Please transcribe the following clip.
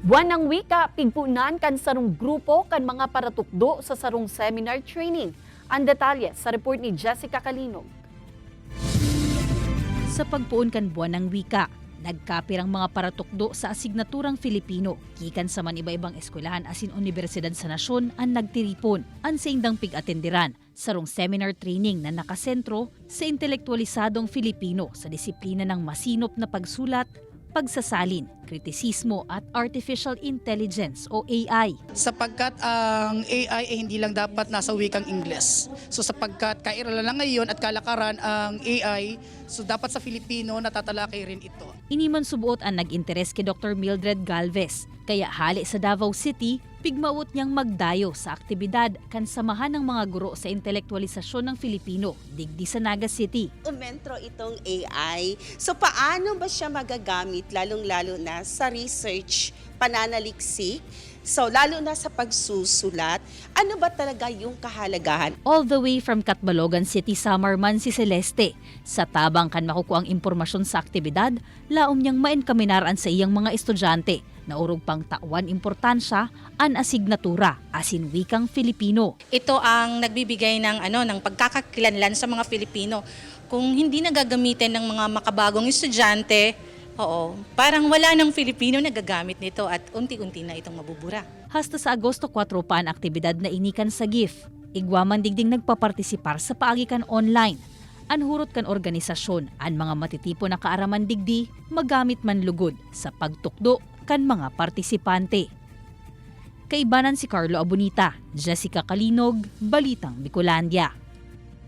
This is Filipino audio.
Buwan ng wika, pigpunan kan sarong grupo kan mga paratukdo sa sarong seminar training. Ang detalye sa report ni Jessica Calinog. Sa pagpuon kan buwan ng wika, nagkapirang mga paratukdo sa asignaturang Filipino, gikan sa man iba-ibang eskwelahan asin Universidad sa Nasyon ang nagtiripon, ang sa indang pig-atenderan, sarong seminar training na nakasentro sa intelektualisadong Filipino sa disiplina ng masinop na pagsulat, pagsasalin, kritisismo at artificial intelligence o AI. Sapagkat ang AI ay hindi lang dapat nasa wikang Ingles. So sapagkat kairala lang ngayon at kalakaran ang AI, so dapat sa Filipino natatalakay rin ito. Iniman subuot ang nag-interes kay Dr. Mildred Galvez, kaya hali sa Davao City, pigmaot niyang magdayo sa aktibidad kan samahan ng mga guro sa intelektualisasyon ng Filipino, digdi sa Naga City. Umentro itong AI. So paano ba siya magagamit lalong-lalo na sa research, pananaliksik? So lalo na sa pagsusulat, ano ba talaga yung kahalagahan? All the way from Catbalogan City, Samarman si Celeste. Sa tabang kan makukuha ang impormasyon sa aktibidad, laom niyang maenkaminaraan sa iyang mga estudyante na urog pang tawan importansya an asignatura asin wikang Filipino. Ito ang nagbibigay ng pagkakakilanlan sa mga Filipino. Kung hindi nagagamitin ng mga makabagong estudyante, parang wala ng Filipino nagagamit nito at unti-unti na itong mabubura. Hasta sa Agosto 4 pa ang aktibidad na inikan sa GIF. Igwaman digding nagpapartisipar sa paagikan online. Anhurot kan organisasyon ang mga matitipo na kaaraman digdi magamit man lugod sa pagtukdo kan mga partisipante. Kaibanan si Carlo Abunita, Jessica Calinog, Balitang Bicolandia.